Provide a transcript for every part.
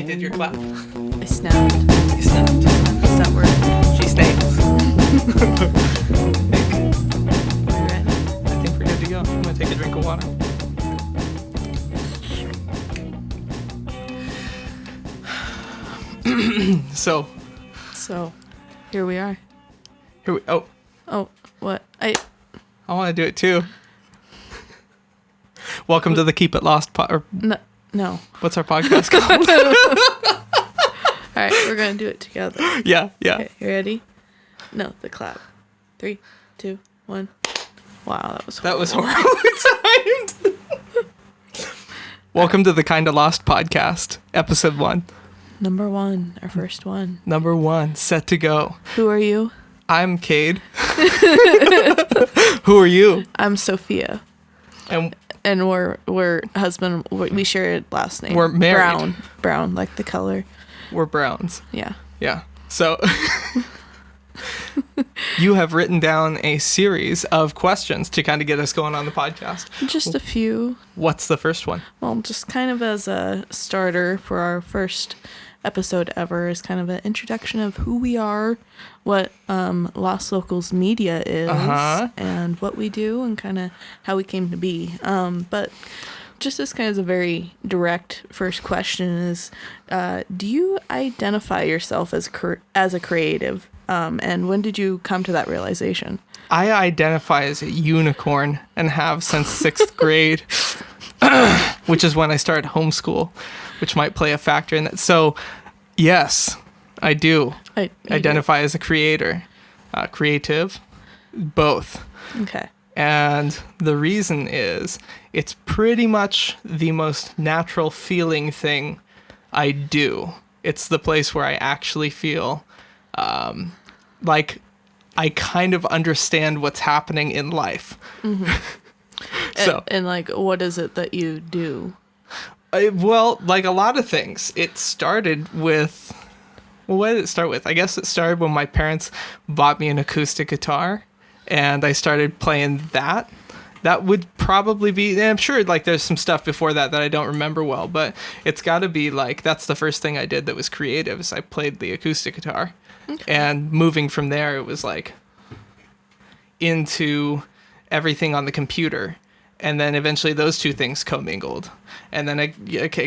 did your clap. I snapped. You snapped. Is that word? She snaps. Are you ready? I think we're good to go. I'm gonna take a drink of water. So, Here we are. oh, What? I want to do it too. Welcome to the Keep It Lost No. What's our podcast called? All right, we're gonna do it together. Yeah. Okay, you ready? No, the clap. 3, 2, 1. Wow, that was horribly timed. Welcome to the Kinda Lost podcast, episode 1. Number 1, our first one. Number 1, set to go. Who are you? I'm Cade. Who are you? I'm Sophia. And we're husband. We share a last name. We're married. Brown, like the color. We're Browns. Yeah. So you have written down a series of questions to kind of get us going on the podcast. Just a few. What's the first one? Well, just kind of as a starter for our first episode ever is kind of an introduction of who we are, what Lost Locals Media is, and what we do, and kind of how we came to be. But just as kind of a very direct first question is, do you identify yourself as a creative? And when did you come to that realization? I identify as a unicorn and have since 6th grade, which is when I started homeschool, which might play a factor in that. So, yes, I do identify as a creator, creative, both. Okay. And the reason is it's pretty much the most natural feeling thing I do. It's the place where I actually feel like I kind of understand what's happening in life. Mm-hmm. And like, what is it that you do? Well, like a lot of things. It started with... Well, what did it start with? I guess it started when my parents bought me an acoustic guitar, and I started playing that. That would probably be... And I'm sure like there's some stuff before that I don't remember well, but it's got to be like... That's the first thing I did that was creative, is I played the acoustic guitar. Okay. And moving from there, it was like into everything on the computer. And then eventually those two things commingled. And then a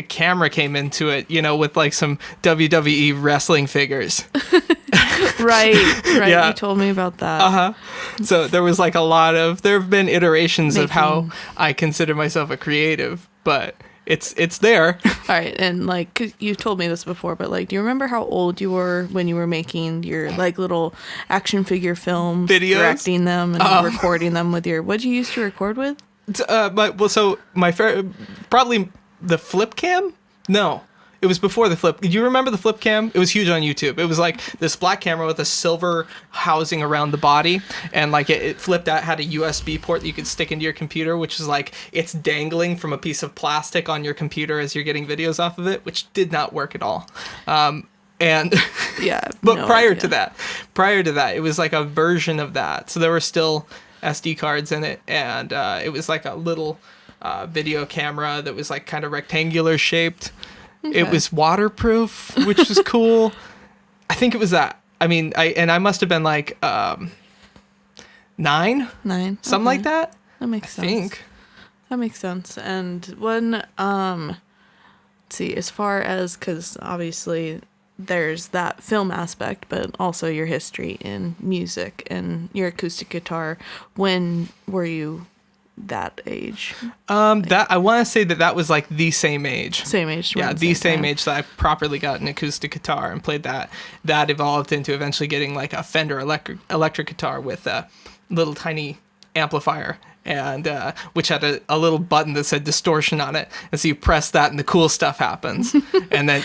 camera came into it, with like some WWE wrestling figures. Right. Yeah. You told me about that. So there was like there have been iterations of how I consider myself a creative, but it's there. All right. And like, 'cause you told me this before, but like, do you remember how old you were when you were making your like little action figure films, videos, directing them and recording them with what'd you used to record with? My probably the flip cam. No, it was before the flip. Do you remember the flip cam? It was huge on YouTube. It was like this black camera with a silver housing around the body, and like it flipped out, had a USB port that you could stick into your computer, which is like it's dangling from a piece of plastic on your computer as you're getting videos off of it, which did not work at all. And yeah, but prior to that, it was like a version of that. So there were still SD cards in it, and it was like a little video camera that was like kind of rectangular shaped. Okay. It was waterproof, which was cool. I think it was that. I mean, I must have been like 9, something like that. That makes sense. I think that makes sense. And when let's see, as far as, because obviously there's that film aspect, but also your history in music and your acoustic guitar. When were you that age? That I want to say that was like the same age. Same age. Yeah, the same age that I properly got an acoustic guitar and played that. That evolved into eventually getting like a Fender electric guitar with a little tiny amplifier, and which had a little button that said distortion on it. And so you press that and the cool stuff happens. And then,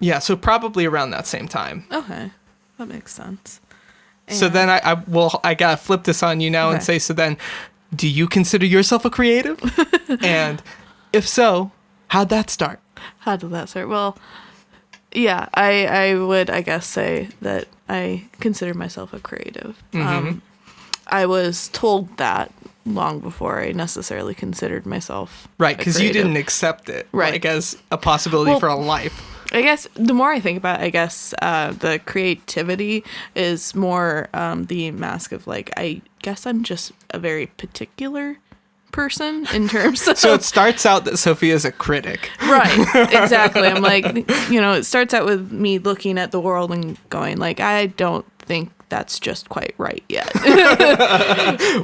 yeah, so probably around that same time. Okay, that makes sense. And so then I gotta flip this on you now and say, so then, do you consider yourself a creative? And if so, how'd that start? How did that start? Well, yeah, I would, I guess, say that I consider myself a creative. Mm-hmm. I was told that long before I necessarily considered myself Right, a because you creative. didn't accept it, Right. like, as a possibility Well, for a life. I guess the more I think about it, I guess the creativity is more the mask of, like, I guess I'm just a very particular person in terms of... So it starts out that Sophia's a critic. Right, exactly. I'm like, it starts out with me looking at the world and going, like, I don't think that's just quite right yet.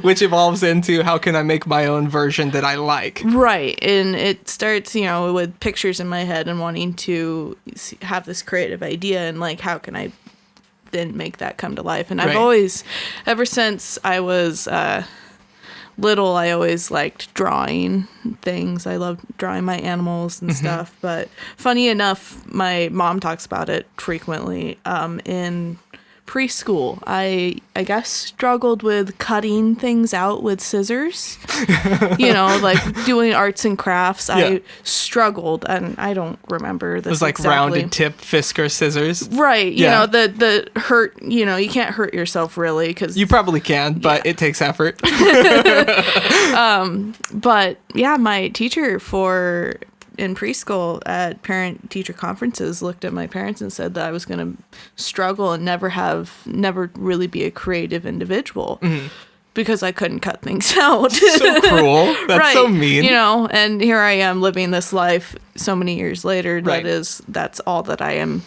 Which evolves into, how can I make my own version that I like? Right. And it starts, with pictures in my head and wanting to have this creative idea and, like, how can I then make that come to life? And I've Right. always, ever since I was little, I always liked drawing things. I loved drawing my animals and stuff. But funny enough, my mom talks about it frequently. In preschool, I guess struggled with cutting things out with scissors. Like doing arts and crafts. Yeah. I struggled, and I don't remember this. It was like exactly. rounded tip Fisker scissors. Right, Yeah. the hurt, you can't hurt yourself really because You probably can, but it takes effort. But yeah, my teacher in preschool at parent-teacher conferences looked at my parents and said that I was going to struggle and never really be a creative individual because I couldn't cut things out. So cruel. That's right. so mean. And here I am living this life so many years later. Right. That's all that I am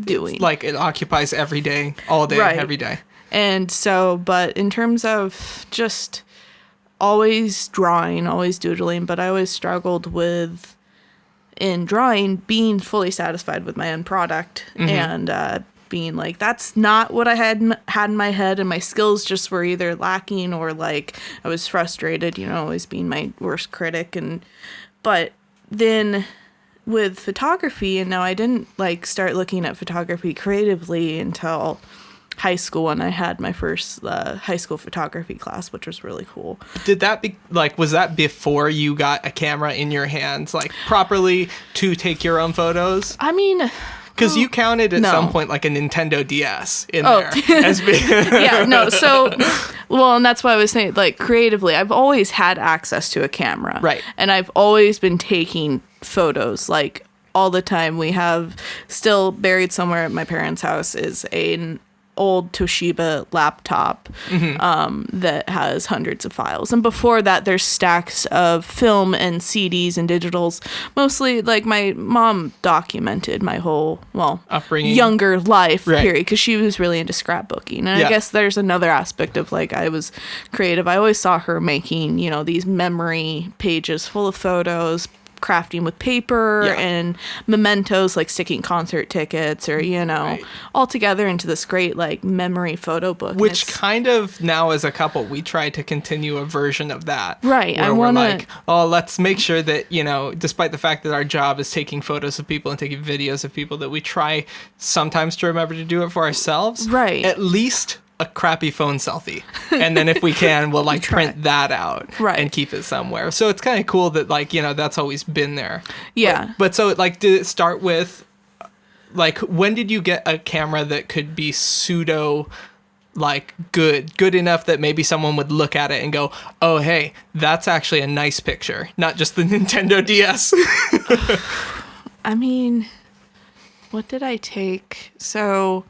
doing. Like, it occupies every day, all day, Right. every day. And so, but in terms of just always drawing, always doodling, but I always struggled with, in drawing, being fully satisfied with my end product and being like, that's not what I had in my head, and my skills just were either lacking or, like, I was frustrated, always being my worst critic. But then with photography, and now I didn't, like, start looking at photography creatively until high school, when I had my first high school photography class, which was really cool. Did that be, like, was that before you got a camera in your hands, like, properly to take your own photos? I mean... Because you counted at No. some point, like, a Nintendo DS in there. As being Yeah, no, so... Well, and that's why I was saying, like, creatively, I've always had access to a camera. Right. And I've always been taking photos, like, all the time. We have still buried somewhere at my parents' house is an old Toshiba laptop that has hundreds of files. And before that, there's stacks of film and CDs and digitals. Mostly, like, my mom documented my whole, upbringing, younger life, right. period, because she was really into scrapbooking. And Yeah. I guess there's another aspect of, like, I was creative. I always saw her making, these memory pages full of photos, crafting with paper Yeah. and mementos, like sticking concert tickets or, Right. all together into this great, like, memory photo book. Which kind of, now as a couple, we try to continue a version of that. Right, I Where we're wanna- like, oh, let's make sure that, despite the fact that our job is taking photos of people and taking videos of people, that we try sometimes to remember to do it for ourselves. Right. At least a crappy phone selfie. And then if we can, we'll, like, print that out. Right. And keep it somewhere. So it's kind of cool that, like, that's always been there. Yeah. But so, like, did it start with, like, when did you get a camera that could be pseudo, like, good enough that maybe someone would look at it and go, oh, hey, that's actually a nice picture, not just the Nintendo DS? I mean, what did I take? So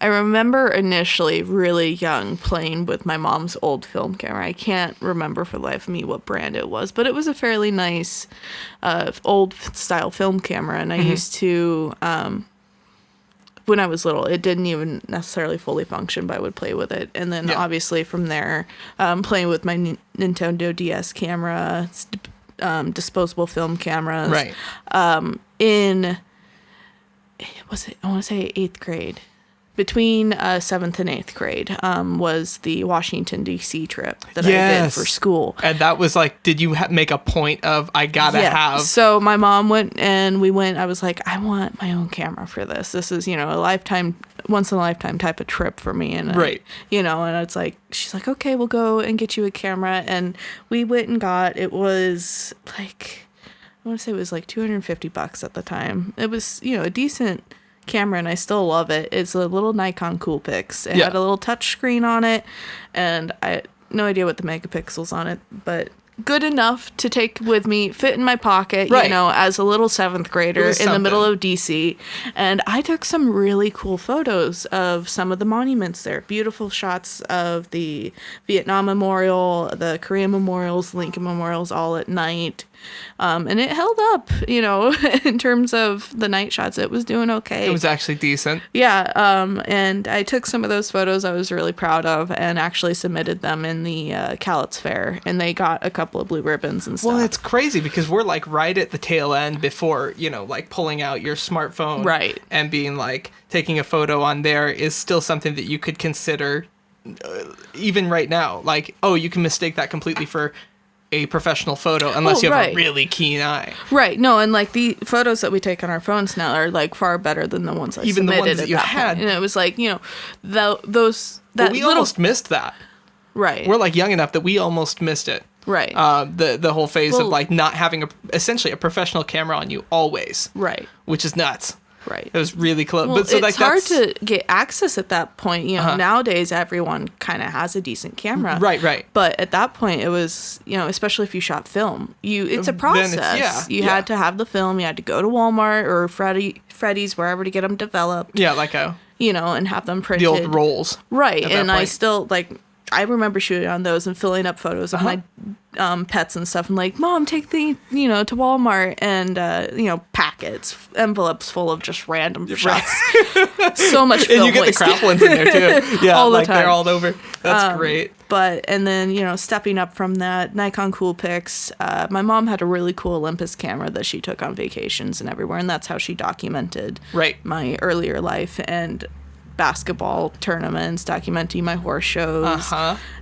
I remember initially really young playing with my mom's old film camera. I can't remember for the life of me what brand it was, but it was a fairly nice old style film camera. And I used to, when I was little, it didn't even necessarily fully function, but I would play with it. And then obviously from there, playing with my Nintendo DS camera, disposable film cameras. Right. I want to say 8th grade. Between 7th and 8th grade was the Washington, D.C. trip that I did for school. And that was like, did you make a point of, I gotta have... So my mom went and we went. I was like, I want my own camera for this. This is, a once in a lifetime type of trip for me. And right. And it's like, she's like, okay, we'll go and get you a camera. And we went and it was like, I want to say it was like $250 at the time. It was, a decent camera, and I still love it. It's a little Nikon Coolpix. It had a little touch screen on it, and no idea what the megapixels on it, but good enough to take with me, fit in my pocket, Right. you know, as a little 7th grader in the middle something. of DC. And I took some really cool photos of some of the monuments there. Beautiful shots of the Vietnam Memorial, the Korean memorials, Lincoln memorials, all at night. And it held up, you know, in terms of the night shots. It was doing okay. It was actually decent. Yeah, and I took some of those photos I was really proud of and actually submitted them in the Cowlitz Fair, and they got a couple of blue ribbons and stuff. Well, it's crazy because we're like right at the tail end before, you know, like pulling out your smartphone. Right. And being like, taking a photo on there is still something that you could consider even right now. Like, oh, you can mistake that completely for a professional photo unless you have right. a really keen eye. Right. No, and like the photos that we take on our phones now are like far better than the ones I Even the submitted ones that at you that had. point. And it was like, you know, those But that we little almost missed that. right. We're like young enough that we almost missed it. Right. The whole phase of Well- like not having essentially a professional camera on you always, right. which is nuts. Right. It was really close. Well, but so it's like hard that's to get access at that point. You know, Uh-huh. nowadays everyone kind of has a decent camera. Right. But at that point, it was, you know, especially if you shot film, it's a Then process. it's- You had to have the film. You had to go to Walmart or Freddy's, wherever to get them developed. Yeah, like You know, and have them the printed. old rolls. Right. at that And I point. still I remember shooting on those and filling up photos of my pets and stuff. And like, Mom, take the, you know, to Walmart and, you know, packets, envelopes full of just random shots. So much film And you get wasted. the crap ones in there too. Yeah, All the like they're time. all over. That's great. But, and then, you know, stepping up from that, Nikon Coolpix, my mom had a really cool Olympus camera that she took on vacations and everywhere. And that's how she documented Right. my earlier life and basketball tournaments, documenting my horse shows,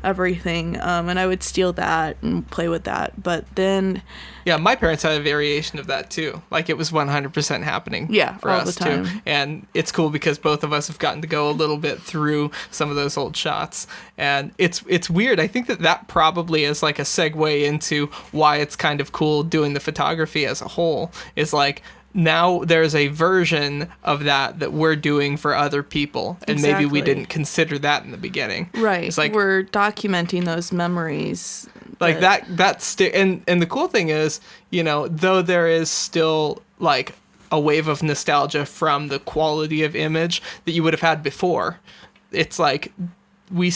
everything. And I would steal that and play with that. But then, Yeah, my parents had a variation of that too. Like it was 100% happening. Yeah, for all us the time. too. And it's cool because both of us have gotten to go a little bit through some of those old shots, and it's weird. I think that probably is like a segue into why it's kind of cool doing the photography as a whole. Is like now there's a version of that we're doing for other people, and maybe we Exactly. didn't consider that in the beginning. right, It's like we're documenting those memories. like and the cool thing is, you know, though there is still like a wave of nostalgia from the quality of image that you would have had before, it's like we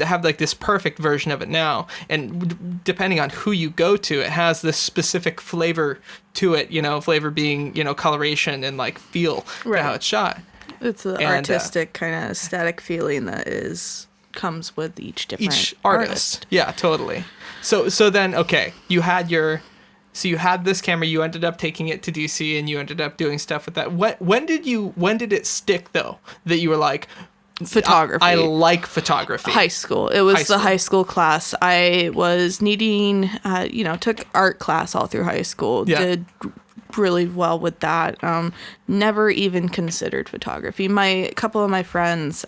have like this perfect version of it now, and depending on who you go to, it has this specific flavor to it, you know, flavor being, you know, coloration and like feel to Right. how it's shot. It's an artistic kind of aesthetic feeling that comes with each different Each artist. Yeah, totally. So then, okay, you had this camera, you ended up taking it to DC and you ended up doing stuff with that. When did it stick though, that you were like, Photography. I like photography. High school. It was High the school. high school class. I was needing, you know, took art class all through high school. Yeah. Did really well with that. Never even considered photography. A couple of my friends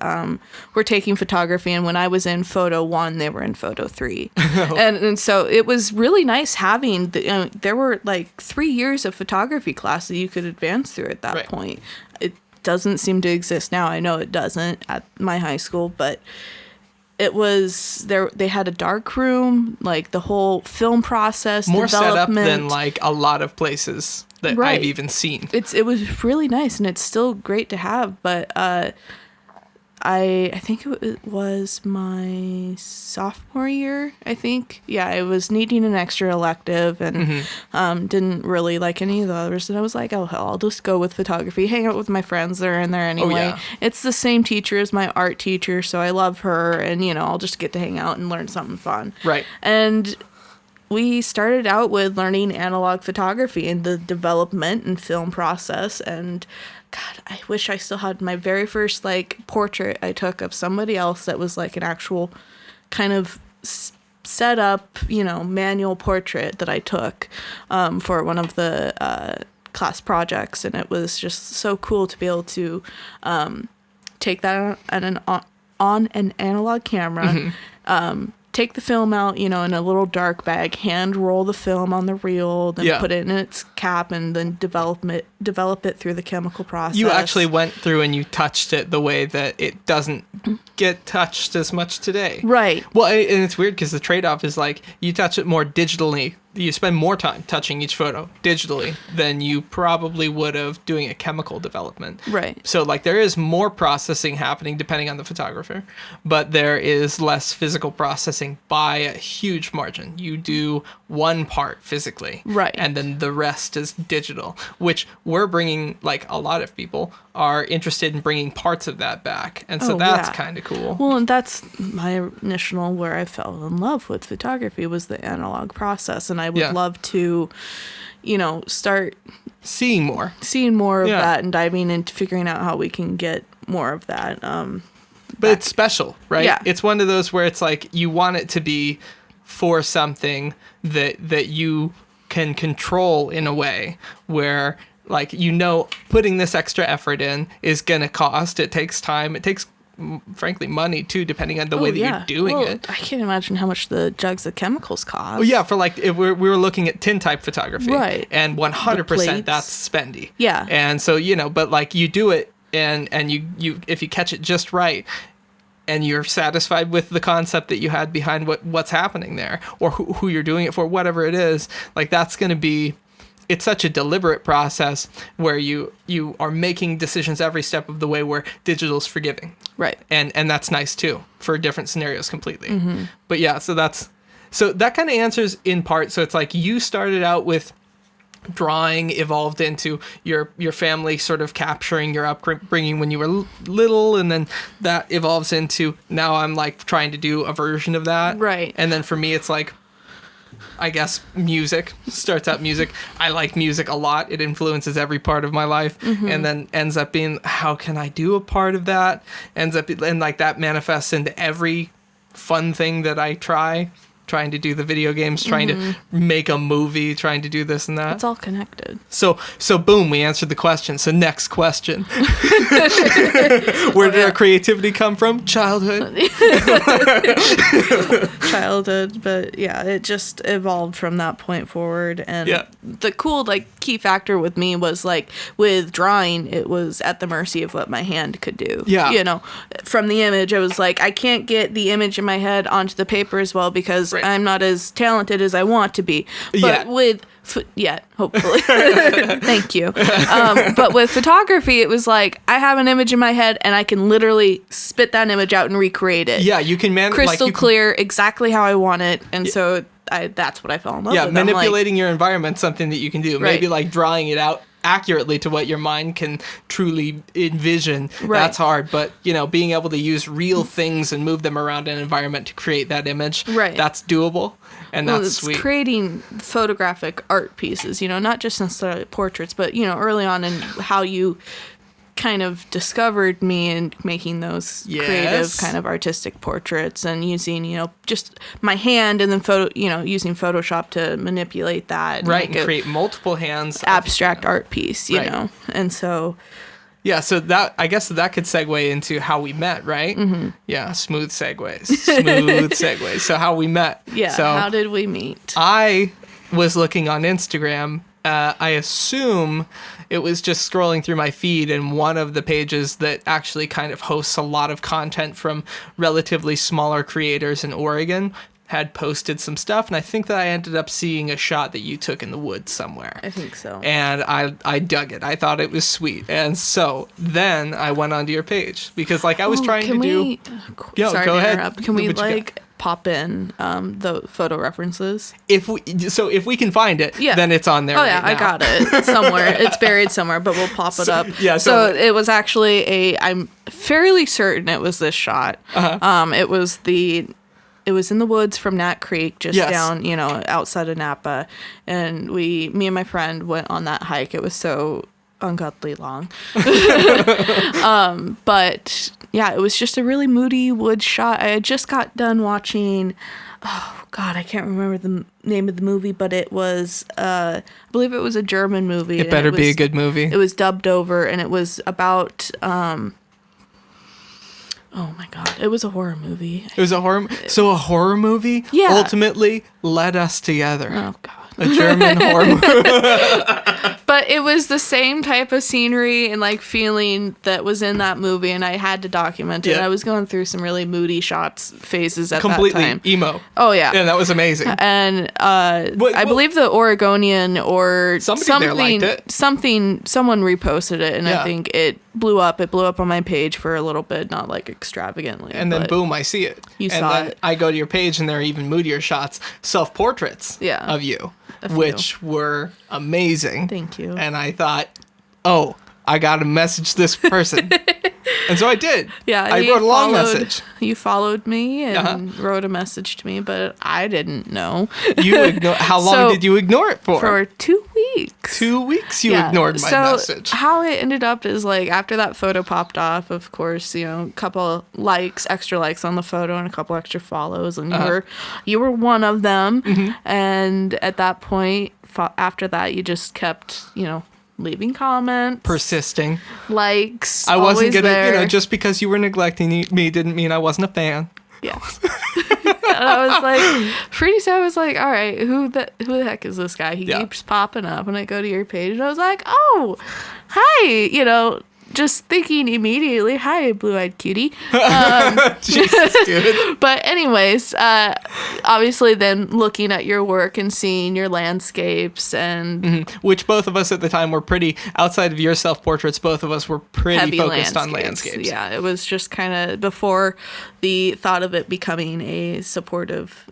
were taking photography, and when I was in photo 1, they were in photo 3. and so it was really nice having, there were like 3 years of photography class that you could advance through at that Right. point. It doesn't seem to exist now. I know it doesn't at my high school, but it was there. They had a dark room, like the whole film process, More set up development. than like a lot of places that Right. I've even seen. It was really nice, and it's still great to have. But I think it was my sophomore year. I think, yeah, I was needing an extra elective and didn't really like any of the others. And I was like, oh hell, I'll just go with photography. Hang out with my friends that are in there anyway. yeah. It's the same teacher as my art teacher, so I love her, and you know, I'll just get to hang out and learn something fun. Right. And we started out with learning analog photography and the development and film process. And God, I wish I still had my very first like portrait I took of somebody else that was like an actual kind of set up, you know, manual portrait that I took for one of the class projects. And it was just so cool to be able to take that on an analog camera, take the film out, in a little dark bag, hand roll the film on the reel, then put it in its cap, and then develop it through the chemical process. You actually went through and you touched it the way that it doesn't get touched as much today. Right. Well, and it's weird because the trade-off is like you touch it more digitally. You spend more time touching each photo digitally than you probably would have doing a chemical development. Right. So like there is more processing happening depending on the photographer, but there is less physical processing by a huge margin. You do one part physically. Right. And then the rest is digital, which we're bringing, like a lot of people are interested in bringing parts of that back. And so that's kind of cool. Well, and that's my initial where I fell in love with photography was the analog process. And I would love to, start seeing more of that and diving into figuring out how we can get more of that. But it's special, right? Yeah. It's one of those where it's like you want it to be for something that you can control in a way where, like, putting this extra effort in is going to cost. It takes time. It takes, frankly, money, too, depending on the way that you're doing it. I can't imagine how much the jugs of chemicals cost. Well, yeah, for like, if we were looking at tin type photography. Right. And 100% that's spendy. Yeah. And so, but like you do it and you if you catch it just right, and you're satisfied with the concept that you had behind what's happening there, or who you're doing it for, whatever it is, like that's going to be, it's such a deliberate process where you are making decisions every step of the way, where digital's forgiving. Right. And that's nice too for different scenarios completely. Mm-hmm. But yeah, so that kind of answers in part. So it's like you started out with drawing, evolved into your family sort of capturing your upbringing when you were little, and then that evolves into now I'm like trying to do a version of that. Right. And then for me it's like, I guess music starts out music. I like music a lot. It influences every part of my life. Mm-hmm. And then ends up being, how can I do a part of that? And like that manifests into every fun thing that I trying to do the video games, trying to make a movie, trying to do this and that. It's all connected. So boom, we answered the question. So next question. Where did our creativity come from? Childhood. Childhood, but yeah, it just evolved from that point forward. And the cool key factor with me was with drawing, it was at the mercy of what my hand could do. Yeah. From the image, I was like, I can't get the image in my head onto the paper as well because I'm not as talented as I want to be. But hopefully. Thank you. But with photography, it was like, I have an image in my head and I can literally spit that image out and recreate it. Yeah, you can crystal clear, exactly how I want it. And so that's what I fell in love with. Yeah, manipulating your environment, something that you can do. Right. Maybe drawing it out accurately to what your mind can truly envision. Right. That's hard, but being able to use real things and move them around an environment to create that image, that's doable, and that's sweet. It's creating photographic art pieces, not just necessarily portraits, but early on in how you kind of discovered me in making those creative kind of artistic portraits and using just my hand and then using Photoshop to manipulate that and create multiple hands abstract art piece and so so that I guess that could segue into how we met, right? Smooth segues so how we met. So how did we meet? I was looking on Instagram. I assume it was just scrolling through my feed, and one of the pages that actually kind of hosts a lot of content from relatively smaller creators in Oregon had posted some stuff, and I think that I ended up seeing a shot that you took in the woods somewhere. I think so. And I dug it. I thought it was sweet. And so then I went onto your page because I was trying to do... Sorry go to ahead. Interrupt. Can we pop in the photo references? If we can find it, then it's on there. Oh yeah, right now. I got it somewhere. It's buried somewhere, but we'll pop it up. Yeah. So it was actually I'm fairly certain it was this shot. It was in the woods from Nat Creek, just down, outside of Napa, and me and my friend went on that hike. It was so ungodly long. But yeah, it was just a really moody wood shot. I had just got done watching, oh God, I can't remember the name of the movie, but it was, I believe it was a German movie. It better be a good movie. It was dubbed over, and it was about, Oh my God. It was a horror movie. It was a horror. So a horror movie ultimately led us together. Oh God. A German horror movie. But it was the same type of scenery and like feeling that was in that movie, and I had to document it. Yeah. I was going through some really moody phases at Completely that time. emo. Oh yeah. Yeah, that was amazing. And I believe the Oregonian or somebody there liked it. Someone reposted it, and Yeah. I think it blew up. It blew up on my page for a little bit, not like extravagantly. And then boom, I see it. You and saw then it. I go to your page and there are even moodier shots, self-portraits of you, which were amazing. Thank you. And I thought, oh, I got to message this person. And so I did. Yeah, I wrote a long message. You followed me and wrote a message to me, but I didn't know. How long did you ignore it for? For 2 weeks. 2 weeks you ignored my message. How it ended up is like after that photo popped off, of course, a couple extra likes on the photo and a couple extra follows, and you were one of them. Mm-hmm. And at that point, after that, you just kept, leaving comments, persisting, likes. I wasn't gonna, just because you were neglecting me didn't mean I wasn't a fan. Yeah. And I was like, pretty soon I was like, all right, who the heck is this guy? He keeps popping up, and I go to your page, and I was like, oh, hi, just thinking immediately, hi, blue-eyed cutie. Jesus, dude. But anyways, obviously then looking at your work and seeing your landscapes and... Which both of us at the time were pretty, outside of your self-portraits, both of us were pretty focused on landscapes. Yeah, it was just kind of before the thought of it becoming a supportive,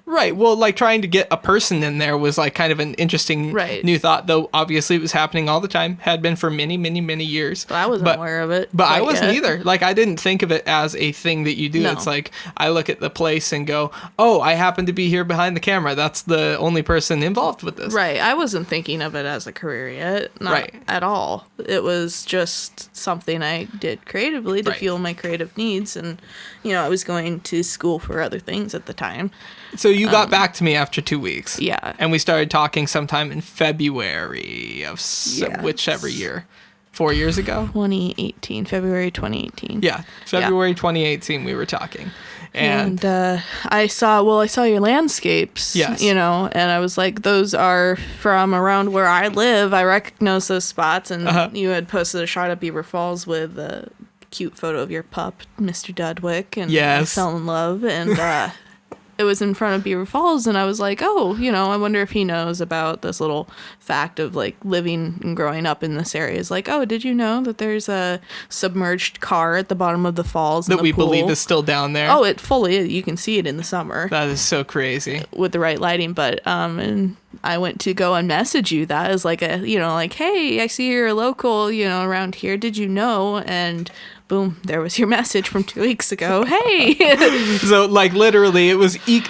Right, well, like trying to get a person in there was like kind of an interesting new thought, though obviously it was happening all the time, had been for many, many, many years. I wasn't aware of it. But I wasn't either. Like, I didn't think of it as a thing that you do. No. It's like, I look at the place and go, oh, I happen to be here behind the camera. That's the only person involved with this. Right. I wasn't thinking of it as a career yet. Not at all. It was just something I did creatively to fuel my creative needs. And, I was going to school for other things at the time. So you got back to me after 2 weeks. Yeah. And we started talking sometime in February of whichever year. 4 years ago? February 2018. Yeah, February 2018 we were talking. And I saw your landscapes, yes. And I was like, those are from around where I live. I recognize those spots. And you had posted a shot of Beaver Falls with a cute photo of your pup, Mr. Dudwick. And I fell in love. And it was in front of Beaver Falls, and I was like, oh, I wonder if he knows about this little fact of like living and growing up in this area. Is like, oh, did you know that there's a submerged car at the bottom of the falls that we believe is still down there? Oh, it fully is. You can see it in the summer. That is so crazy with the right lighting. But and I went to go and message you that as like a like, hey, I see you're a local around here. Did you know? And boom, there was your message from 2 weeks ago. Hey. So like literally it was you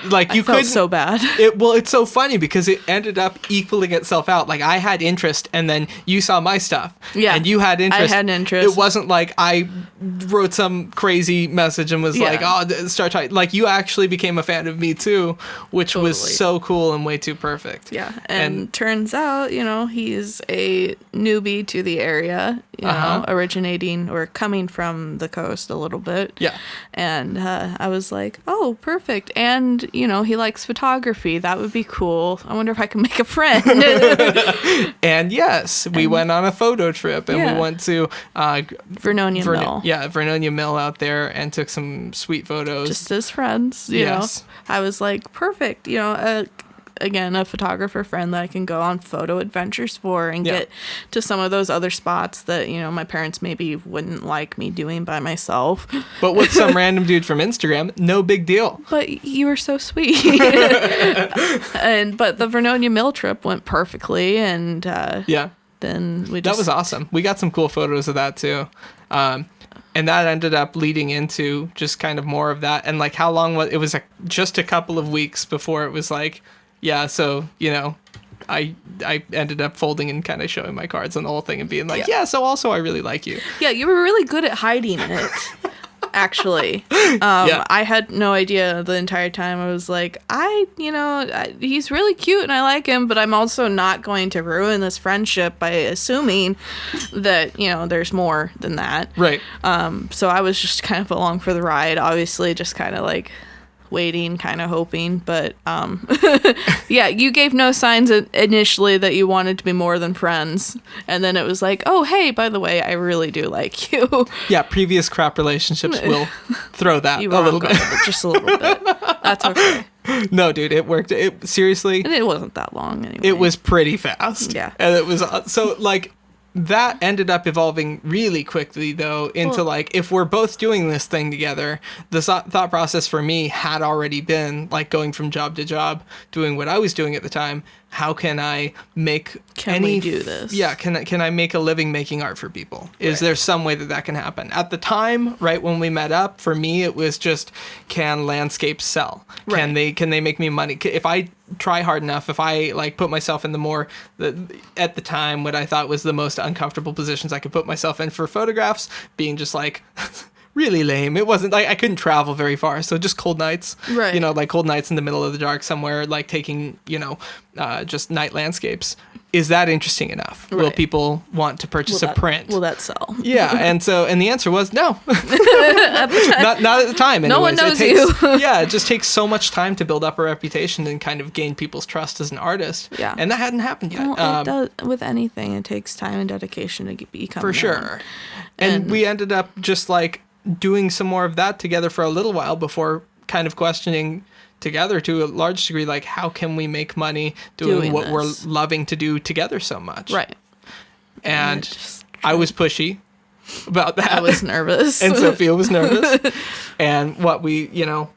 felt so bad. It's so funny because it ended up equaling itself out. Like I had interest and then you saw my stuff. Yeah. And you had interest. I had interest. It wasn't like I wrote some crazy message and was like, oh, start talking. Like you actually became a fan of me too, which was so cool and way too perfect. Yeah. And turns out, he's a newbie to the area, originating or coming from the coast a little bit. Yeah. And I was like, oh, perfect. And, he likes photography. That would be cool. I wonder if I can make a friend. And yes, we went on a photo trip and we went to Vernonia Mill. Yeah, Vernonia Mill out there and took some sweet photos. Just as friends, you know. I was like, perfect. Again, a photographer friend that I can go on photo adventures for and get to some of those other spots that, my parents maybe wouldn't like me doing by myself. But with some random dude from Instagram, no big deal. But you were so sweet. But the Vernonia Mill trip went perfectly. And then that was awesome. We got some cool photos of that too. And that ended up leading into just kind of more of that. And like how long was it? Was just a couple of weeks before it was like, yeah, so, I ended up folding and kind of showing my cards on the whole thing and being like, so also I really like you. Yeah, you were really good at hiding it. actually. I had no idea the entire time. I was like, he's really cute and I like him, but I'm also not going to ruin this friendship by assuming that, there's more than that. Right. So I was just kind of along for the ride, obviously, just kind of like waiting, kind of hoping, but yeah, you gave no signs initially that you wanted to be more than friends, and then it was like, oh hey, by the way, I really do like you. Yeah, previous crap relationships will throw that you a little bit. Just a little bit. That's okay. No, dude, it worked. Seriously, and it wasn't that long anyway. It was pretty fast. Yeah, and it was so like. That ended up evolving really quickly, though, into like, if we're both doing this thing together, the thought process for me had already been like going from job to job, doing what I was doing at the time. How can I make we do this? Yeah, can I make a living making art for people? Is there some way that can happen? At the time, right when we met up, for me it was just, can landscapes sell? Can they make me money? If I try hard enough, if I like put myself in at the time what I thought was the most uncomfortable positions I could put myself in for photographs, being just like really lame. It wasn't like I couldn't travel very far, so just cold nights, right? Like cold nights in the middle of the dark somewhere, like taking just night landscapes. Is that interesting enough? Right. Will people want to purchase a print? Will that sell? Yeah, and the answer was no. not at the time. Anyways. No one knows you. Yeah, it just takes so much time to build up a reputation and kind of gain people's trust as an artist. Yeah, and that hadn't happened yet. Well, it does, with anything, it takes time and dedication to become for sure. And we ended up just like doing some more of that together for a little while before kind of questioning together to a large degree, like, how can we make money doing what we're loving to do together so much? Right. And I was pushy about that. I was nervous. And Sophia was nervous. And what we, what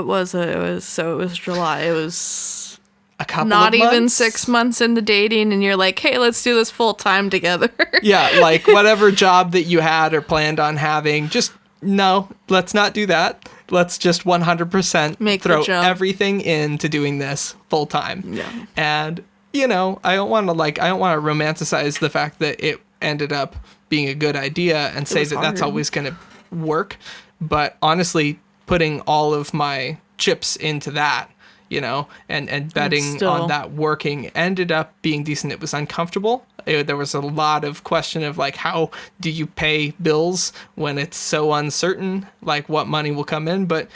was it? It was July. It was a couple not of months? even 6 months into dating, and you're like, hey, let's do this full time together. Yeah, like whatever job that you had or planned on having, just no, let's not do that. Let's just 100% throw everything into doing this full time. Yeah. And I don't want to romanticize the fact that it ended up being a good idea and say that that's always going to work. But honestly, putting all of my chips into that, and betting on that working ended up being decent. It was uncomfortable. There was a lot of question of like, how do you pay bills when it's so uncertain, like what money will come in? But,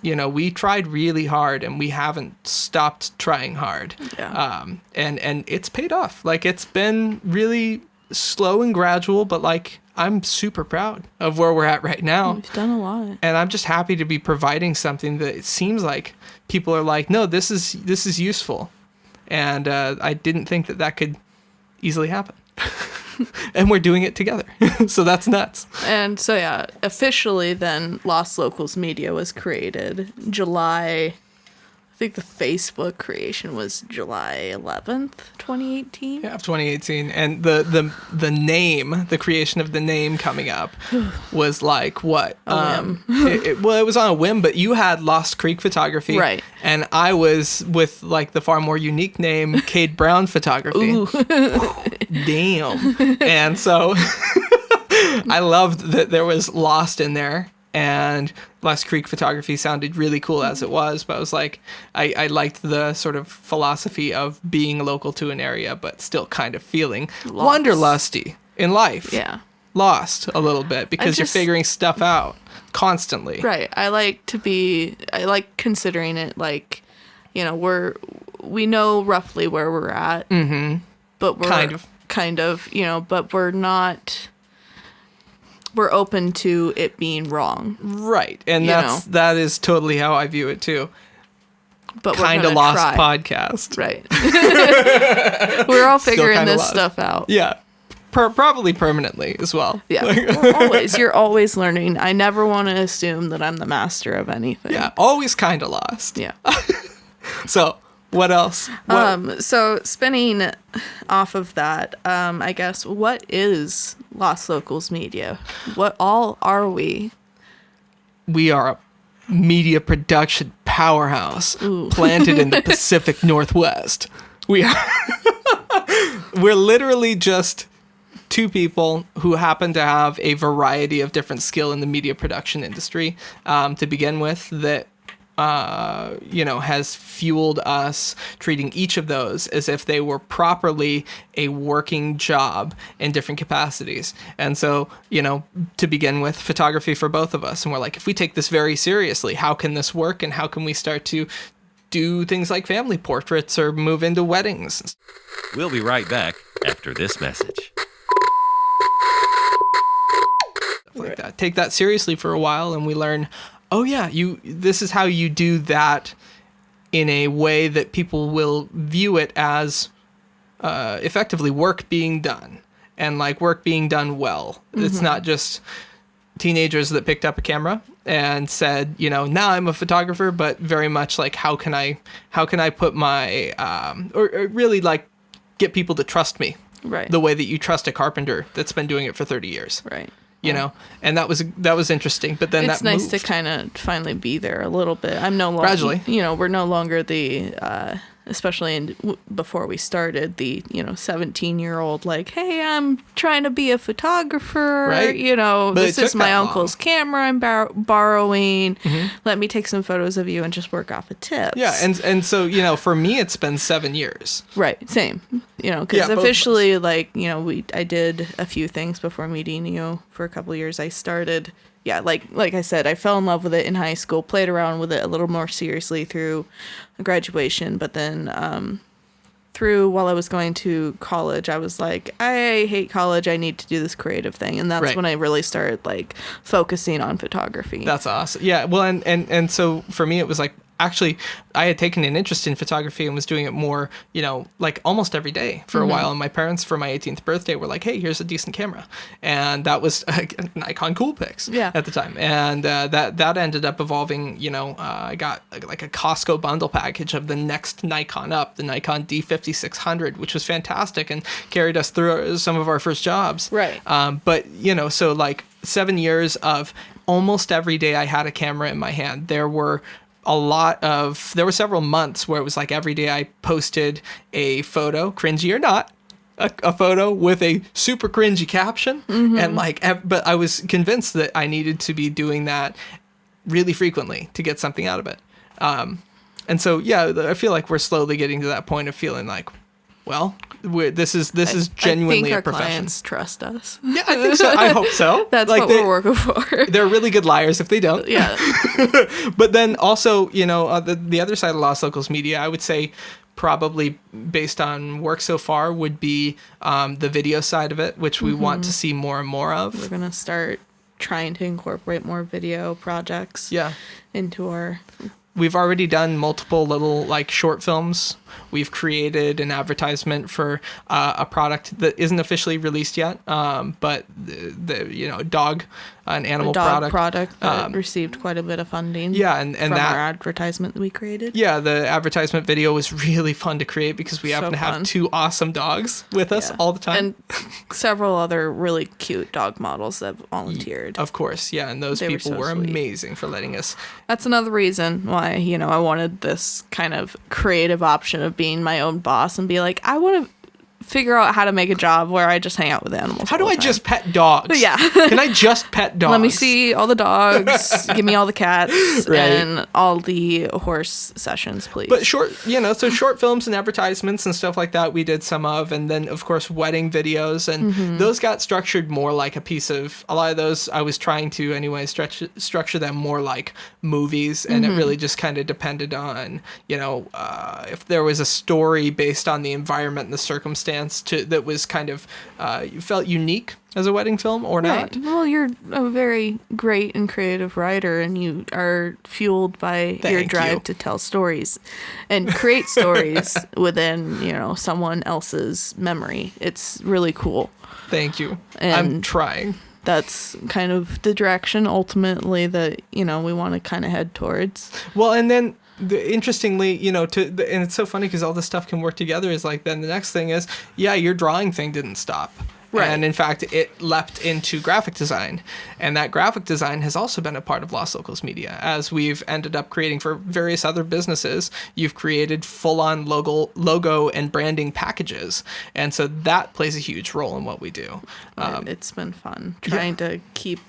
we tried really hard and we haven't stopped trying hard. Yeah. And it's paid off. Like, it's been really slow and gradual, but like, I'm super proud of where we're at right now. We've done a lot. And I'm just happy to be providing something that it seems like people are like, no, this is useful. And I didn't think that could easily happen. And we're doing it together. So that's nuts. And so, yeah, officially then Lost Locals Media was created July. I think the Facebook creation was July 11th, 2018. Yeah, 2018. And the name, the creation of the name coming up was like what? It was on a whim, but you had Lost Creek Photography. Right. And I was with like the far more unique name, Cade Brown Photography. Damn. And so I loved that there was Lost in there. And Lost Creek Photography sounded really cool as it was, but I was like, I liked the sort of philosophy of being local to an area, but still kind of feeling wanderlusty in life. Yeah. Lost a little bit because you're figuring stuff out constantly. Right. I like considering it like, we know roughly where we're at. Mm-hmm. But we're kind of, but we're not... We're open to it being wrong. Right. And that is totally how I view it too. But we're kind of lost podcast. Right. We're all figuring this stuff out. Yeah. Probably permanently as well. Yeah. Always. You're always learning. I never want to assume that I'm the master of anything. Yeah. Always kind of lost. Yeah. So what else? So spinning off of that, I guess, what is Lost Locals Media? What all are we? We are a media production powerhouse planted in the Pacific Northwest. We're literally just two people who happen to have a variety of different skill in the media production industry to begin with that has fueled us treating each of those as if they were properly a working job in different capacities. And so, to begin with, photography for both of us. And we're like, if we take this very seriously, how can this work? And how can we start to do things like family portraits or move into weddings? We'll be right back after this message. Like that. Take that seriously for a while, and we learn, oh yeah, this is how you do that in a way that people will view it as effectively work being done, and like work being done well. It's not just teenagers that picked up a camera and said, now I'm a photographer, but very much like how can I put my or really like get people to trust me, right? The way that you trust a carpenter that's been doing it for 30 years, right? And that was interesting. But then it's nice to kind of finally be there a little bit. I'm no longer gradually. We're no longer the especially before we started, the 17-year-old like, hey, I'm trying to be a photographer, right? This is my uncle's camera I'm borrowing. Let me take some photos of you and just work off of tips. Yeah, and so for me it's been 7 years. Right, same. Because officially, like, I did a few things before meeting you for a couple of years. I started. Yeah, like I said, I fell in love with it in high school, played around with it a little more seriously through graduation, but then while I was going to college, I was like, I hate college, I need to do this creative thing. And that's when I really started like focusing on photography. That's awesome. Yeah, well, and so for me it was like, actually, I had taken an interest in photography and was doing it more, like almost every day for a while. And my parents, for my 18th birthday, were like, hey, here's a decent camera. And that was an Nikon Coolpix at the time. And that ended up evolving, I got like a Costco bundle package of the next Nikon up, the Nikon D5600, which was fantastic and carried us through some of our first jobs. Right. But, so like 7 years of almost every day I had a camera in my hand. There were several months where it was like every day I posted a photo, cringy or not, a photo with a super cringy caption. And but I was convinced that I needed to be doing that really frequently to get something out of it. And so, I feel like we're slowly getting to that point of feeling like, well, this is genuinely a profession. Our clients trust us. Yeah, I think so. I hope so. That's like we're working for. They're really good liars if they don't. Yeah. But then also, the other side of Lost Locals Media, I would say probably based on work so far would be the video side of it, which we want to see more and more of. We're going to start trying to incorporate more video projects into our... We've already done multiple little like short films. We've created an advertisement for a product that isn't officially released yet, but the dog, an animal product that received quite a bit of funding. Yeah, and from that our advertisement that we created. Yeah, the advertisement video was really fun to create because we happen to have two awesome dogs with us all the time, and several other really cute dog models that volunteered. Of course, yeah, and those people were amazing for letting us. That's another reason why I wanted this kind of creative option of being my own boss and be like, I want to figure out how to make a job where I just hang out with animals. How do I just pet dogs? Yeah. Can I just pet dogs? Let me see all the dogs. Give me all the cats and all the horse sessions, please. But short films and advertisements and stuff like that we did some of, and then of course wedding videos, and those got structured more like a lot of those I was trying to anyway structure them more like movies, and it really just kind of depended on if there was a story based on the environment and the circumstance that was kind of you felt unique as a wedding film or not. Well, you're a very great and creative writer, and you are fueled by your drive to tell stories and create stories within someone else's memory. It's really cool. Thank you. And I'm trying. That's kind of the direction ultimately that we want to kind of head towards. Well, and then interestingly, and it's so funny because all this stuff can work together, is like then the next thing is, your drawing thing didn't stop. Right. And in fact, it leapt into graphic design. And that graphic design has also been a part of Los Locals Media. As we've ended up creating for various other businesses, you've created full-on logo and branding packages. And so that plays a huge role in what we do. It's been fun trying to keep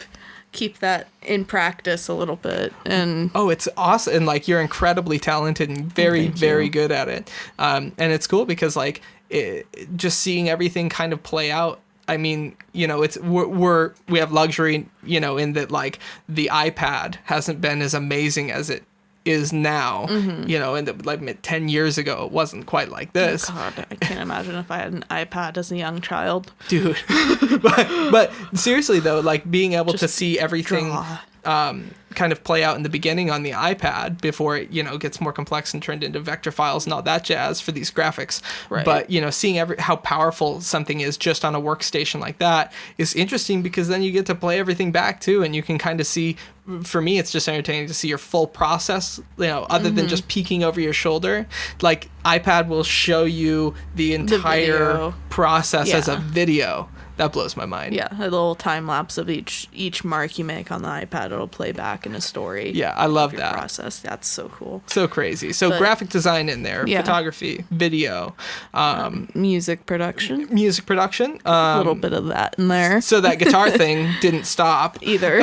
that in practice a little bit. And oh, it's awesome. And like, you're incredibly talented and very, very good at it. And it's cool because like just seeing everything kind of play out. I mean, you know, we have luxury, you know, in that like the iPad hasn't been as amazing as it is now, you know, and like 10 years ago, it wasn't quite like this. God, I can't imagine if I had an iPad as a young child. Dude. but seriously though, like being able to see everything kind of play out in the beginning on the iPad before it, you know, gets more complex and turned into vector files and all that jazz for these graphics. Right. But, you know, seeing how powerful something is just on a workstation like that is interesting because then you get to play everything back too, and you can kind of see, for me, it's just entertaining to see your full process, you know, other than just peeking over your shoulder. Like iPad will show you the entire process as a video. That blows my mind. Yeah, a little time lapse of each mark you make on the iPad. It'll play back in a story. Yeah, I love that process. That's so cool. So crazy. So graphic design in there, Yeah. photography, video, Music production. music production. A little bit of that in there. So that guitar thing didn't stop Either.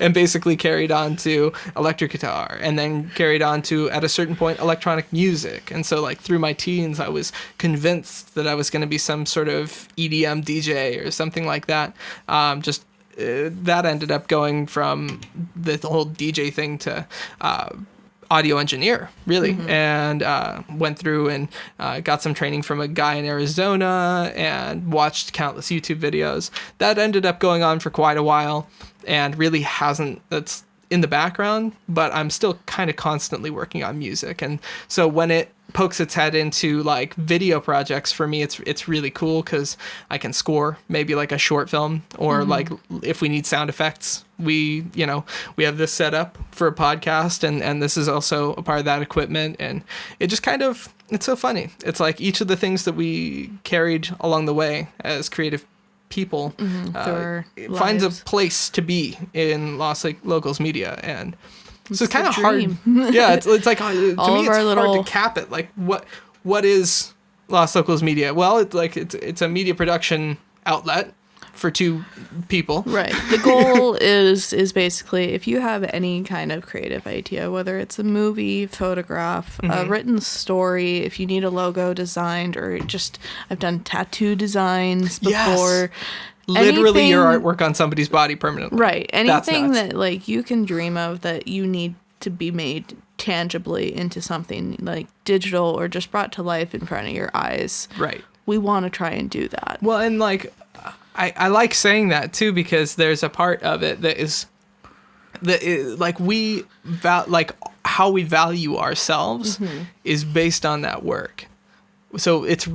and basically carried on to electric guitar, and then carried on to, at a certain point, electronic music. And so like through my teens, I was convinced that I was going to be some sort of EDM DJ or something like that. That ended up going from the whole DJ thing to audio engineer, really. And went through and got some training from a guy in Arizona and watched countless YouTube videos. That ended up going on for quite a while and really that's in the background, but I'm still kind of constantly working on music. And so when it pokes its head into like video projects, for me it's really cool because I can score maybe like a short film, or like if we need sound effects, we have this set up for a podcast, and this is also a part of that equipment, and it just kind of, it's so funny. It's like each of the things that we carried along the way as creative people finds a place to be in Los Locals Media. And so it's kind of hard. Yeah, it's like to me it's hard to cap it. Like what is Los Locals Media? Well, it's a media production outlet for two people. Right. The goal is basically, if you have any kind of creative idea, whether it's a movie, photograph, a written story, if you need a logo designed, or just, I've done tattoo designs before. Yes. Literally your artwork on somebody's body permanently. Right. Anything that like you can dream of that you need to be made tangibly into something like digital or just brought to life in front of your eyes. Right. We want to try and do that. Well, and like I like saying that too, because there's a part of it that is like like how we value ourselves is based on that work. So it's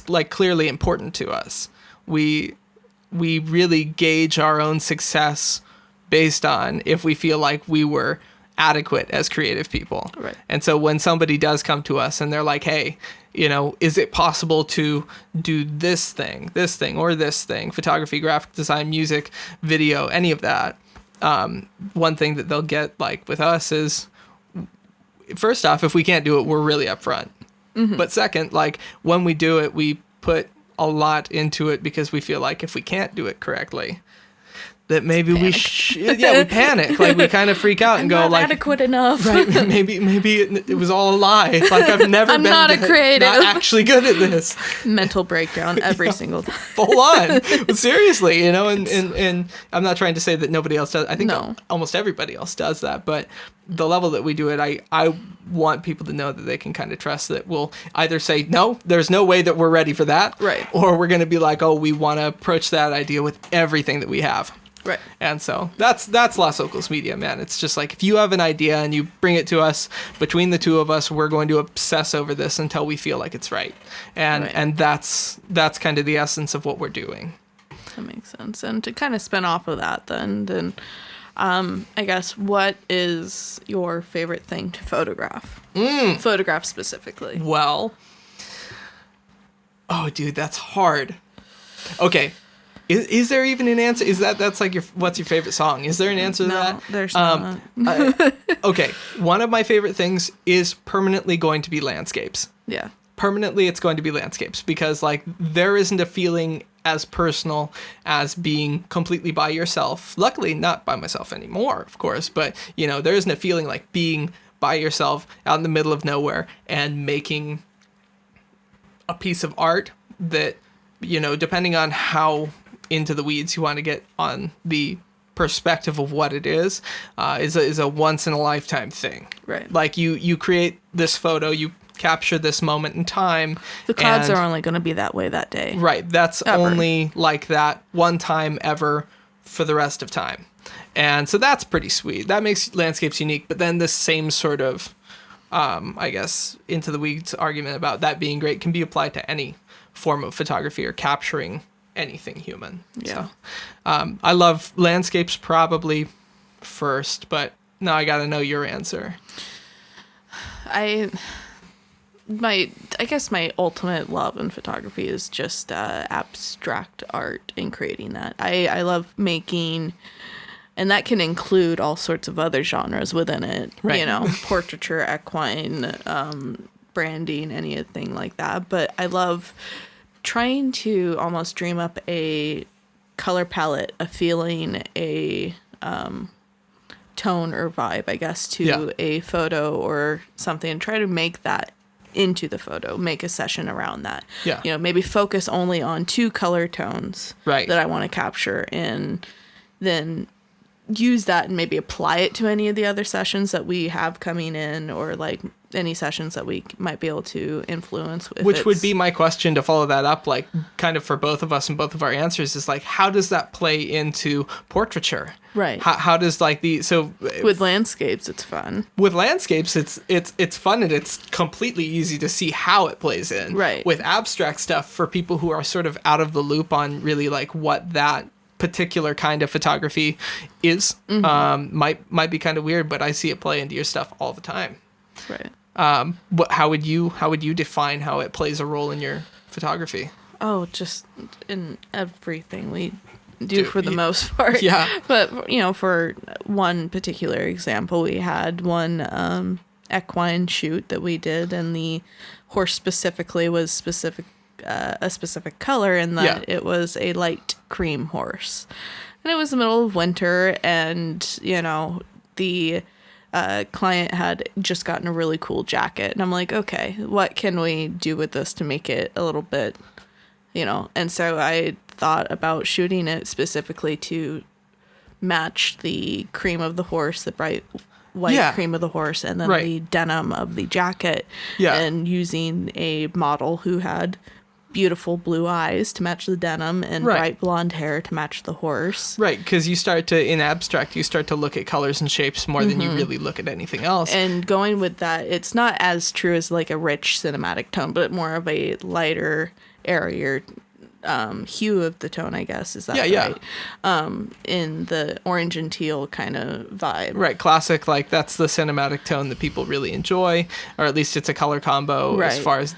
like clearly important to us. We really gauge our own success based on if we feel like we were adequate as creative people. Right. And so when somebody does come to us and they're like, hey, you know, is it possible to do this thing, or this thing, photography, graphic design, music, video, any of that? One thing that they'll get like with us is, first off, if we can't do it, we're really upfront. But second, like when we do it, we put a lot into it because we feel like if we can't do it correctly, that maybe we panic. Like we kind of freak out and go not like, adequate enough. Right, maybe it was all a lie. Like I've never I'm been not a creative. not actually good at this. Mental breakdown every single time. Full on. But seriously, you know, and I'm not trying to say that nobody else does. I think almost everybody else does that, but the level that we do it, I want people to know that they can kind of trust that we'll either say, no, there's no way that we're ready for that. Right. Or we're going to be like, oh, we want to approach that idea with everything that we have. Right. And so that's Los Locals Media, man. It's just like, if you have an idea and you bring it to us, between the two of us, we're going to obsess over this until we feel like it's right. And that's kind of the essence of what we're doing. That makes sense. And to kind of spin off of that then I guess, what is your favorite thing to photograph? Photograph specifically. Well, oh, dude, that's hard. Okay. Is there even an answer? That's like what's your favorite song? Is there an answer to that? No, there's not. Okay. One of my favorite things is permanently going to be landscapes. Yeah. Permanently, it's going to be landscapes because like there isn't a feeling as personal as being completely by yourself. Luckily, not by myself anymore, of course, but there isn't a feeling like being by yourself out in the middle of nowhere and making a piece of art that, depending on how into the weeds you want to get on the perspective of what it is a once in a lifetime thing. Right. Like you create this photo, you capture this moment in time. The clouds are only going to be that way that day. Right. That's ever. Only like that one time ever for the rest of time. And so that's pretty sweet. That makes landscapes unique. But then this same sort of, I guess, into the weeds argument about that being great can be applied to any form of photography or capturing anything human. Yeah. So, I love landscapes probably first, but now I got to know your answer. I guess my ultimate love in photography is just abstract art and creating that. I love making, and that can include all sorts of other genres within it. Right. Portraiture, equine, branding, anything like that. But I love trying to almost dream up a color palette, a feeling, a tone or vibe, I guess, to a photo or something, and try to make that into the photo, make a session around that. Yeah. Maybe focus only on 2 color tones right. that I want to capture, and then use that and maybe apply it to any of the other sessions that we have coming in, or like any sessions that we might be able to influence. Which would be my question to follow that up, like kind of for both of us and both of our answers is like, how does that play into portraiture? Right. How does like with landscapes, it's fun. With landscapes, it's fun, and it's completely easy to see how it plays in. Right. With abstract stuff, for people who are sort of out of the loop on really like what that particular kind of photography is, might be kind of weird, but I see it play into your stuff all the time. Right. How would you define how it plays a role in your photography? Oh, just in everything we do for the most part. Yeah. But, for one particular example, we had one equine shoot that we did, and the horse specifically was a specific color, and that it was a light cream horse. And it was the middle of winter, and, the client had just gotten a really cool jacket, and I'm like, okay, what can we do with this to make it a little bit, and so I thought about shooting it specifically to match the cream of the horse, the bright white cream of the horse, and then the denim of the jacket, and using a model who had beautiful blue eyes to match the denim, and bright blonde hair to match the horse. Right, because in abstract, you start to look at colors and shapes more than you really look at anything else. And going with that, it's not as true as like a rich cinematic tone, but more of a lighter, airier hue of the tone, I guess. Is that right? In the orange and teal kind of vibe. Right, classic, like that's the cinematic tone that people really enjoy, or at least it's a color combo as far as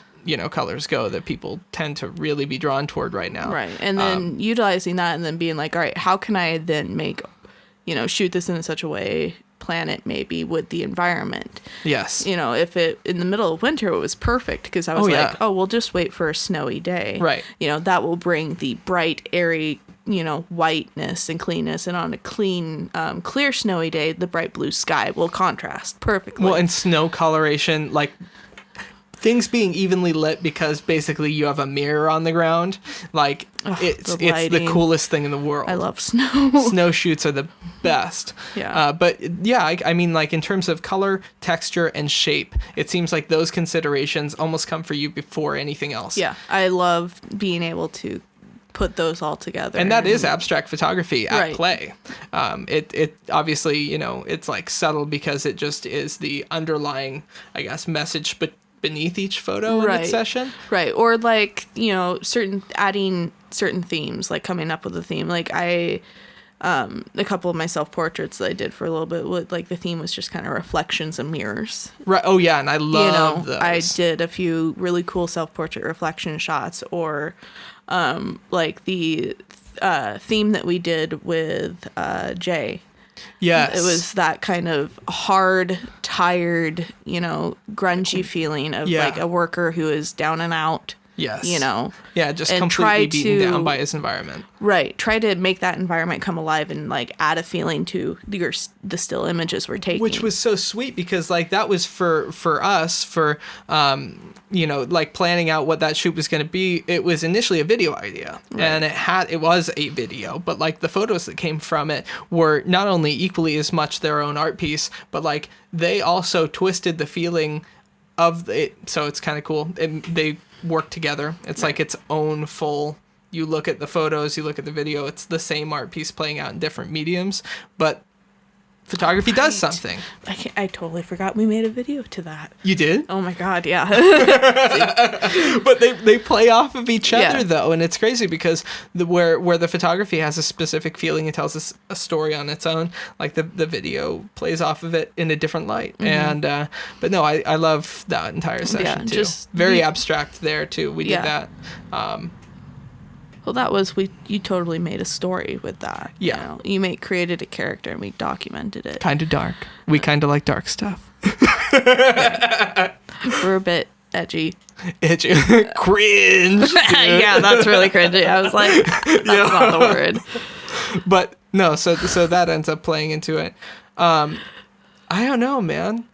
colors go that people tend to really be drawn toward right now. Right. And then utilizing that and then being like, all right, how can I then make, shoot this in such a way, plan it maybe with the environment. Yes. If it, in the middle of winter, it was perfect because I was we'll just wait for a snowy day. Right. That will bring the bright, airy, whiteness and cleanness, and on a clean, clear snowy day, the bright blue sky will contrast perfectly. Well, and snow coloration, like things being evenly lit because basically you have a mirror on the ground. Like it's the coolest thing in the world. I love snow. Snow shoots are the best. Yeah. But yeah, I mean, like in terms of color, texture, and shape, it seems like those considerations almost come for you before anything else. Yeah. I love being able to put those all together. And that is abstract photography at play. It obviously, it's like subtle because it just is the underlying, I guess, message, but beneath each photo in its session. Right. Or like, adding certain themes, like coming up with a theme. Like a couple of my self-portraits that I did for a little bit, like the theme was just kind of reflections and mirrors. Right. Oh yeah, and I love those. I did a few really cool self-portrait reflection shots, or like the theme that we did with Jay. Yes. It was that kind of hard, tired, grungy feeling of Yeah. like a worker who is down and out. Yes. Yeah, just and completely beaten down by his environment. Right. Try to make that environment come alive and like add a feeling to the still images we're taking. Which was so sweet because like that was for us for like planning out what that shoot was going to be. It was initially a video idea, right. And it was a video, but like the photos that came from it were not only equally as much their own art piece, but like they also twisted the feeling of it. So it's kind of cool. They work together. It's like its own full. You look at the photos, you look at the video. It's the same art piece playing out in different mediums, but photography does something. I totally forgot we made a video to that. You did? Oh my god, yeah. But they play off of each other though, and it's crazy because where the photography has a specific feeling and tells us a story on its own, like the video plays off of it in a different light. And but no, I love that entire session too. Just very abstract there too. We did that. Well, that was you totally made a story with that. Yeah. You created a character and we documented it. Kind of dark. We kind of like dark stuff. We're a bit edgy. Edgy. Cringe. Yeah, that's really cringy. I was like, that's not the word. But no, so that ends up playing into it. I don't know, man.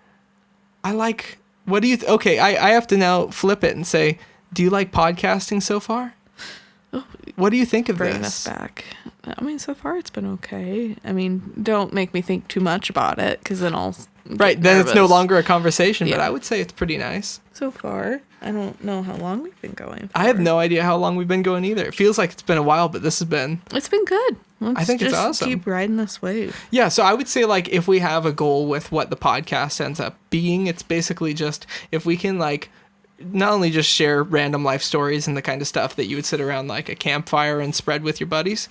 I like, what do you, okay, I have to now flip it and say, do you like podcasting so far? What do you think of Bring this? us back. I mean, so far it's been okay. I mean, don't make me think too much about it because then I'll right. Then nervous. It's no longer a conversation. Yeah. But I would say it's pretty nice. So far, I don't know how long we've been going. I have no idea how long we've been going either. It feels like it's been a while, but this has been. It's been good. I think it's awesome. Keep riding this wave. Yeah, so I would say like if we have a goal with what the podcast ends up being, it's basically just if we can like not only just share random life stories and the kind of stuff that you would sit around like a campfire and spread with your buddies.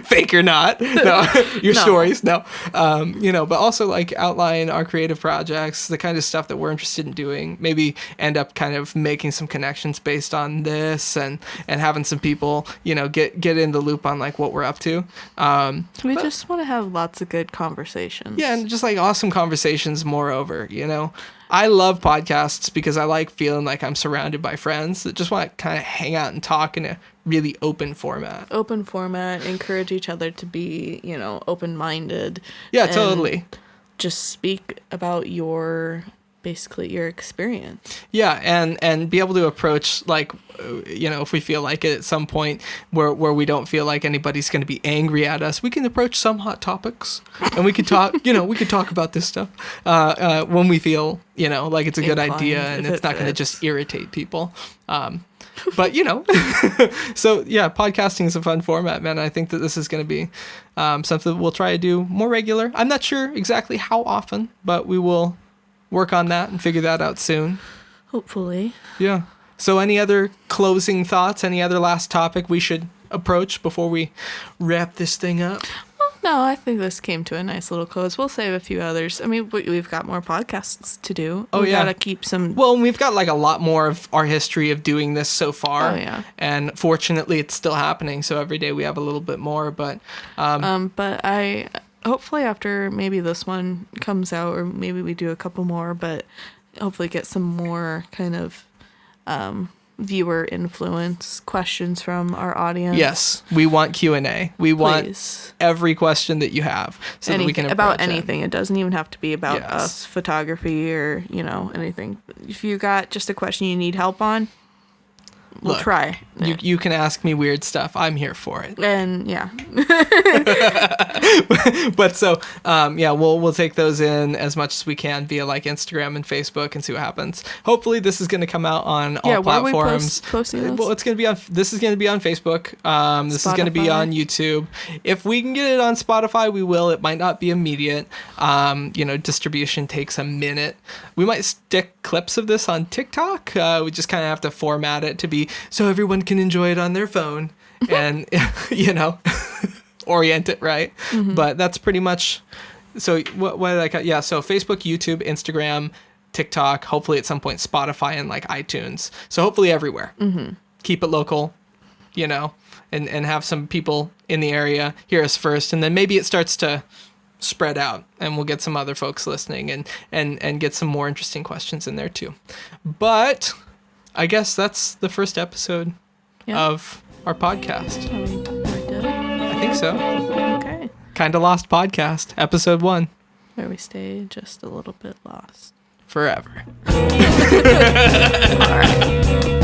Fake or not. No, your stories. No. But also like outline our creative projects, the kind of stuff that we're interested in doing, maybe end up kind of making some connections based on this and having some people, get in the loop on like what we're up to. We just want to have lots of good conversations. Yeah. And just like awesome conversations moreover, I love podcasts because I like feeling like I'm surrounded by friends that just want to kind of hang out and talk in a really open format. Encourage each other to be, open-minded. Yeah, totally. Just speak about your experience. Yeah, and be able to approach like, if we feel like it at some point where we don't feel like anybody's going to be angry at us, we can approach some hot topics and we can talk, we can talk about this stuff when we feel, like it's a good idea and it's not going to just irritate people. But, so yeah, podcasting is a fun format, man. I think that this is going to be something that we'll try to do more regular. I'm not sure exactly how often, but we will work on that and figure that out soon. Hopefully. Yeah. So any other closing thoughts? Any other last topic we should approach before we wrap this thing up? Well, no, I think this came to a nice little close. We'll save a few others. I mean, we've got more podcasts to do. Oh, we yeah. Gotta keep some. Well, we've got like a lot more of our history of doing this so far. Oh, yeah. And fortunately, it's still happening. So every day we have a little bit more. But but I hopefully after maybe this one comes out, or maybe we do a couple more, but hopefully get some more kind of viewer influence questions from our audience. Yes, we want Q&A. We want every question that you have so that we can about anything. It doesn't even have to be about us, photography, or anything. If you got just a question you need help on, we'll try. You can ask me weird stuff. I'm here for it. And yeah. But so we'll take those in as much as we can via like Instagram and Facebook and see what happens. Hopefully this is going to come out on all platforms. Posting this? Well, this is going to be on Facebook. This is going to be on YouTube. If we can get it on Spotify, we will. It might not be immediate. Distribution takes a minute. We might stick clips of this on TikTok. We just kind of have to format it to be so everyone can enjoy it on their phone and orient it right. Mm-hmm. But that's pretty much. So what did I cut? Yeah. So Facebook, YouTube, Instagram, TikTok, hopefully at some point Spotify and like iTunes. So hopefully everywhere. Mm-hmm. Keep it local, and have some people in the area hear us first, and then maybe it starts to spread out and we'll get some other folks listening and get some more interesting questions in there too. But I guess that's the first episode of our podcast. We did it? I think so. Okay. Kinda Lost Podcast, episode 1. Where we stay just a little bit lost. Forever. All right.